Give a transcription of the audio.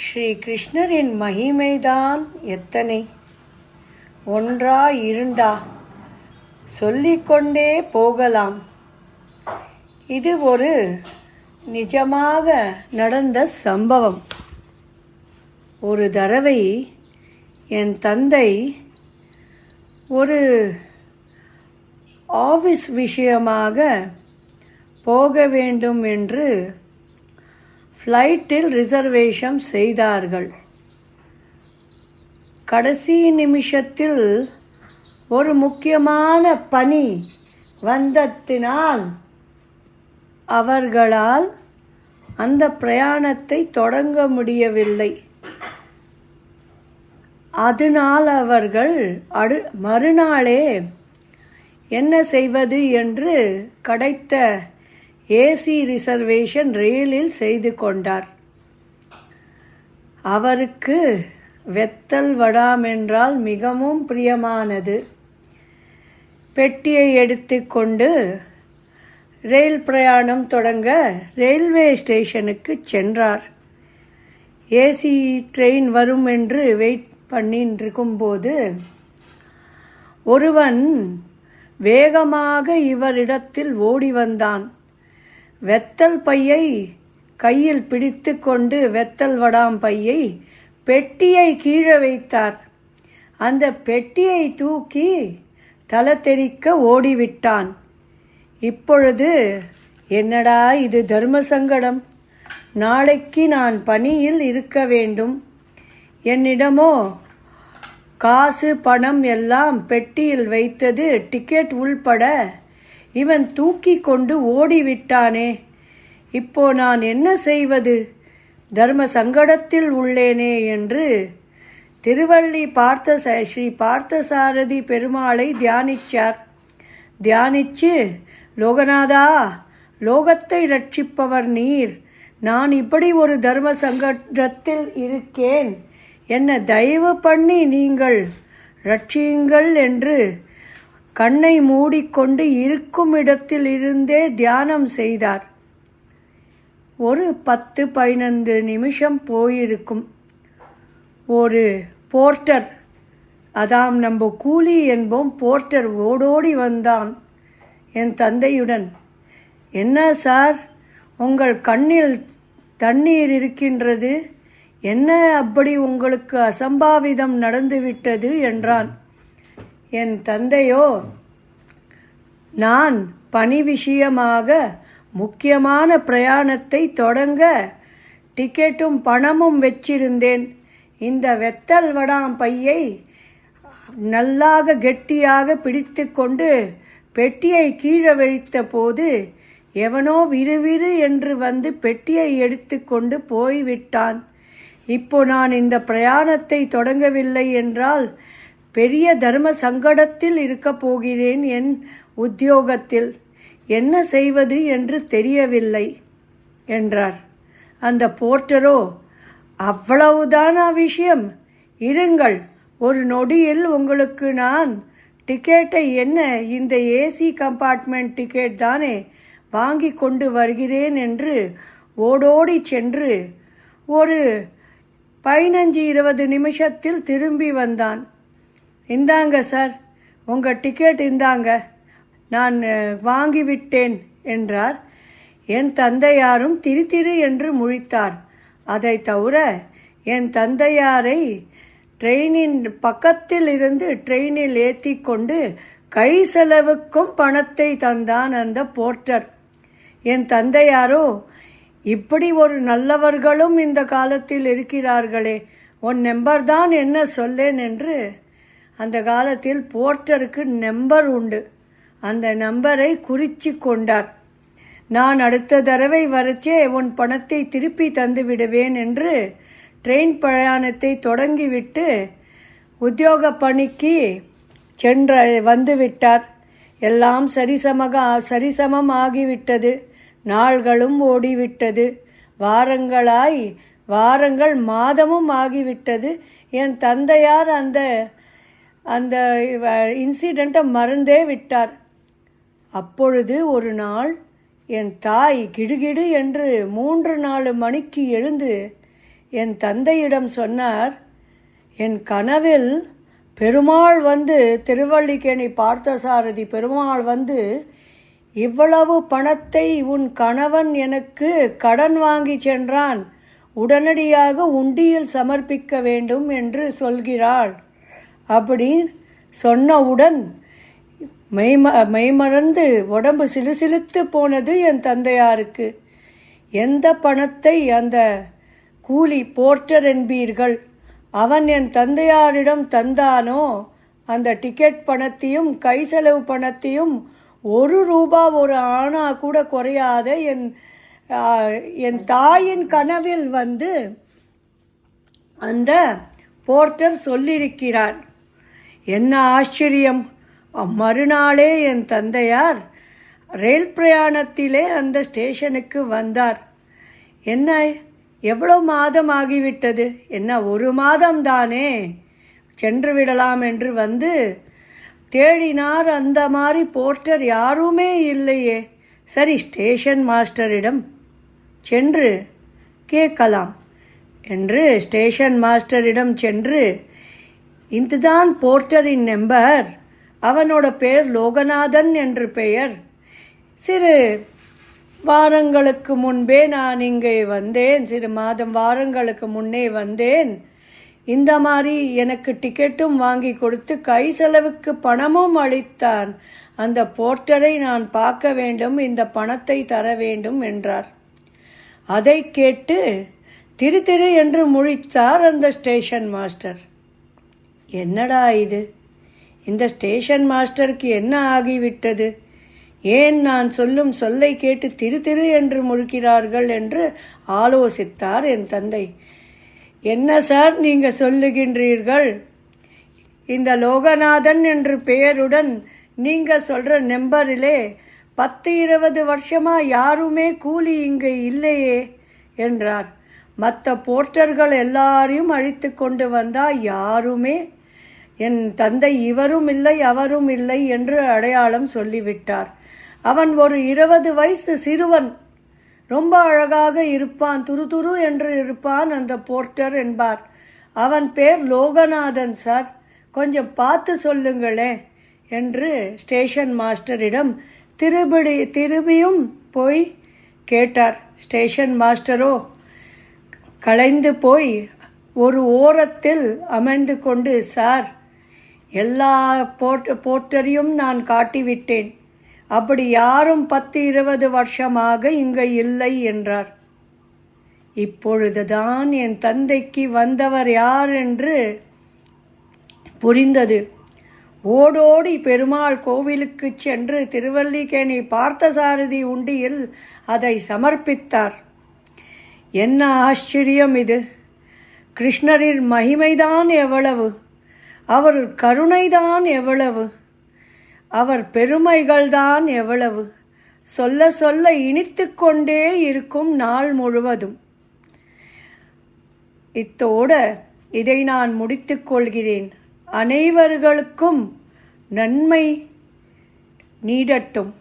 ஸ்ரீ கிருஷ்ணரின் மகிமைதான் எத்தனை! ஒன்றா இரண்டா சொல்லிக்கொண்டே போகலாம். இது ஒரு நிஜமாக நடந்த சம்பவம். ஒரு தடவை என் தந்தை ஒரு ஆஃபீஸ் விஷயமாக போக வேண்டும் என்று ஃப்ளைட்டில் ரிசர்வேஷன் செய்தார்கள். கடைசி நிமிஷத்தில் ஒரு முக்கியமான பணி வந்ததினால் அவர்களால் அந்த பிரயாணத்தை தொடங்க முடியவில்லை. அதனால் அவர்கள் மறுநாளே என்ன செய்வது என்று கிடைத்த ஏசி ரிசர்வேஷன் ரயிலில் செய்து கொண்டார். அவருக்கு வெத்தல் வடாம் என்றால் மிகவும் பிரியமானது. பெட்டியை எடுத்துக்கொண்டு ரயில் பிரயாணம் தொடங்க ரயில்வே ஸ்டேஷனுக்கு சென்றார். ஏசி ட்ரெயின் வரும் என்று வெயிட் பண்ணிருக்கும்போது ஒருவன் வேகமாக இவரிடத்தில் ஓடி வந்தான். வெத்தல் பையை கையில் பிடித்து கொண்டு வெத்தல் வடாம் பையை பெட்டியை கீழே வைத்தார். அந்த பெட்டியை தூக்கி தலை தெறிக்க ஓடிவிட்டான். இப்பொழுது என்னடா இது தர்ம சங்கடம்! நாளைக்கு நான் பணியில் இருக்க வேண்டும். என்னிடமோ காசு பணம் எல்லாம் பெட்டியில் வைத்தது டிக்கெட் உள்பட இவன் தூக்கி கொண்டு ஓடிவிட்டானே. இப்போ நான் என்ன செய்வது? தர்ம சங்கடத்தில் உள்ளேனே என்று திருவள்ளி ஸ்ரீ பார்த்தசாரதி பெருமாளை தியானிச்சார். தியானிச்சு, லோகநாதா, லோகத்தை ரட்சிப்பவர் நீர், நான் இப்படி ஒரு தர்ம சங்கடத்தில் இருக்கேன், என்னை தயவு பண்ணி நீங்கள் ரட்சியுங்கள் என்று கண்ணை மூடிக்கொண்டு இருக்கும் இடத்தில் இருந்தே தியானம் செய்தார். ஒரு 10-15 நிமிஷம் போயிருக்கும். ஒரு போர்ட்டர், அதாம் நம்ம கூலி என்போம், போர்ட்டர் ஓடோடி வந்தான் என் தந்தையுடன். என்ன சார், உங்கள் கண்ணில் தண்ணீர் இருக்கின்றது, என்ன அப்படி உங்களுக்கு அசம்பாவிதம் நடந்துவிட்டது என்றான். என் தந்தையோ, நான் பணி விஷயமாக முக்கியமான பிரயாணத்தை தொடங்க டிக்கெட்டும் பணமும் வச்சிருந்தேன். இந்த வெத்தல் வடாம் பையை நல்லாக கெட்டியாக பிடித்து கொண்டு பெட்டியை கீழே வைத்த போது எவனோ விறுவிறு என்று வந்து பெட்டியை எடுத்து கொண்டு போய்விட்டான். இப்போ நான் இந்த பிரயாணத்தை தொடங்கவில்லை என்றால் பெரிய தர்ம சங்கடத்தில் இருக்கப் போகிறேன். என் உத்தியோகத்தில் என்ன செய்வது என்று தெரியவில்லை என்றார். அந்த போர்ட்டரோ, அவ்வளவுதானா விஷயம்? இருங்கள், ஒரு நொடியில் உங்களுக்கு நான் டிக்கெட்டை, என்ன இந்த ஏசி கம்பார்ட்மெண்ட் டிக்கெட் தானே, வாங்கி கொண்டு வருகிறேன் என்று ஓடோடி சென்று ஒரு 15-20 நிமிஷத்தில் திரும்பி வந்தான். இந்தாங்க சார், உங்கள் டிக்கெட் இந்தாங்க, நான் வாங்கிவிட்டேன் என்றார். என் தந்தையாரும் திரு என்று முழித்தார். அதை தவிர என் தந்தையாரை ட்ரெயினின் பக்கத்தில் இருந்து ட்ரெயினில் ஏற்றி கொண்டு கை செலவுக்கும் பணத்தை தந்தான் அந்த போர்ட்டர். என் தந்தையாரோ, இப்படி ஒரு நல்லவர்களும் இந்த காலத்தில் இருக்கிறார்களே, உன் நம்பர் தான் என்ன சொல்லேன் என்று. அந்த காலத்தில் போர்ட்டருக்கு நம்பர் உண்டு. அந்த நம்பரை குறித்து கொண்டார். நான் அடுத்த தடவை வரச்சே உன் பணத்தை திருப்பி தந்து விடுவேன் என்று ட்ரெயின் பிரயாணத்தை தொடங்கிவிட்டு உத்தியோக பணிக்கு வந்துவிட்டார். எல்லாம் சரிசமம் ஆகிவிட்டது. நாள்களும் ஓடிவிட்டது. வாரங்கள் மாதமும் ஆகிவிட்டது. என் தந்தையார் அந்த இன்சிடெண்ட்டை மறந்தே விட்டார். அப்பொழுது ஒரு நாள் என் தாய் கிடுகிடு என்று 3-4 மணிக்கு எழுந்து என் தந்தையிடம் சொன்னார், என் கனவில் பெருமாள் வந்து, திருவல்லிக்கேணி பார்த்தசாரதி பெருமாள் வந்து, இவ்வளவு பணத்தை உன் கணவன் எனக்கு கடன் வாங்கி சென்றான், உடனடியாக உண்டியில் சமர்ப்பிக்க வேண்டும் என்று சொல்கிறாள். அப்படி சொன்னவுடன் மெய்மறந்து உடம்பு சிலுசிலுத்து போனது என் தந்தையாருக்கு. எந்த பணத்தை அந்த கூலி போர்ட்டர் என்பீர்கள் அவன் என் தந்தையாரிடம் தந்தானோ, அந்த டிக்கெட் பணத்தையும் கை செலவு பணத்தையும் ₹1 ஒரு ஆணா கூட குறையாத என் தாயின் கனவில் வந்து அந்த போர்ட்டர் சொல்லியிருக்கிறார். என்ன ஆச்சரியம்! மறுநாளே என் தந்தையார் ரயில் பிரயாணத்திலே அந்த ஸ்டேஷனுக்கு வந்தார். என்ன, எவ்வளோ மாதம் ஆகிவிட்டது? என்ன, 1 மாதம்தானே, சென்று விடலாம் என்று வந்து தேடினார். அந்த மாதிரி போர்ட்டர் யாருமே இல்லையே. சரி, ஸ்டேஷன் மாஸ்டரிடம் சென்று கேட்கலாம் என்று ஸ்டேஷன் மாஸ்டரிடம் சென்று, இதுதான் போர்ட்டரின் நம்பர், அவனோட பெயர் லோகநாதன் என்று பெயர். சிறு வாரங்களுக்கு முன்பே நான் இங்கே வந்தேன், சிறு வாரங்களுக்கு முன்னே வந்தேன். இந்த மாதிரி எனக்கு டிக்கெட்டும் வாங்கி கொடுத்து கை செலவுக்கு பணமும் அளித்தான். அந்த போர்ட்டரை நான் பார்க்க வேண்டும், இந்த பணத்தை தர வேண்டும் என்றார். அதை கேட்டு திரு திரு என்று முழித்தார் அந்த ஸ்டேஷன் மாஸ்டர். என்னடா இது, இந்த ஸ்டேஷன் மாஸ்டருக்கு என்ன ஆகிவிட்டது? ஏன் நான் சொல்லும் சொல்லை கேட்டு திரு திரு என்று முழிக்கிறார்கள் என்று ஆலோசித்தார் என் தந்தை. என்ன சார் நீங்கள் சொல்லுகின்றீர்கள்? இந்த லோகநாதன் என்று பெயருடன் நீங்கள் சொல்கிற நம்பரிலே 10-20 வருஷமா யாருமே கூலி இங்கே இல்லையே என்றார். மற்ற போர்ட்டர்கள் எல்லாரையும் அழைத்து கொண்டு வந்தால் யாருமே என் தந்தை இவரும் இல்லை அவரும் இல்லை என்று அடையாளம் சொல்லிவிட்டார். அவன் ஒரு 20 வயசு சிறுவன், ரொம்ப அழகாக இருப்பான், துரு என்று இருப்பான் அந்த போர்ட்டர் என்பார். அவன் பேர் லோகநாதன் சார், கொஞ்சம் பார்த்து சொல்லுங்களே என்று ஸ்டேஷன் மாஸ்டரிடம் திரும்பியும் போய் கேட்டார். ஸ்டேஷன் மாஸ்டரோ களைந்து போய் ஒரு ஓரத்தில் அமர்ந்து கொண்டு, சார், எல்லா போர்ட்டரையும் நான் காட்டிவிட்டேன், அப்படி யாரும் 10-20 வருஷமாக இங்கே இல்லை என்றார். இப்பொழுதுதான் என் தந்தைக்கு வந்தவர் யார் என்று புரிந்தது. ஓடோடி பெருமாள் கோவிலுக்கு சென்று திருவல்லிக்கேணி பார்த்தசாரதி உண்டியில் அதை சமர்ப்பித்தார். என்ன ஆச்சரியம் இது! கிருஷ்ணரின் மகிமைதான் எவ்வளவு, அவர் கருணைதான் எவ்வளவு, அவர் பெருமைகள்தான் எவ்வளவு, சொல்ல சொல்ல இனித்து கொண்டே இருக்கும் நாள் முழுவதும். இத்தோடு இதை நான் முடித்துக் கொள்கிறேன். அனைவர்களுக்கும் நன்மை நீடட்டும்.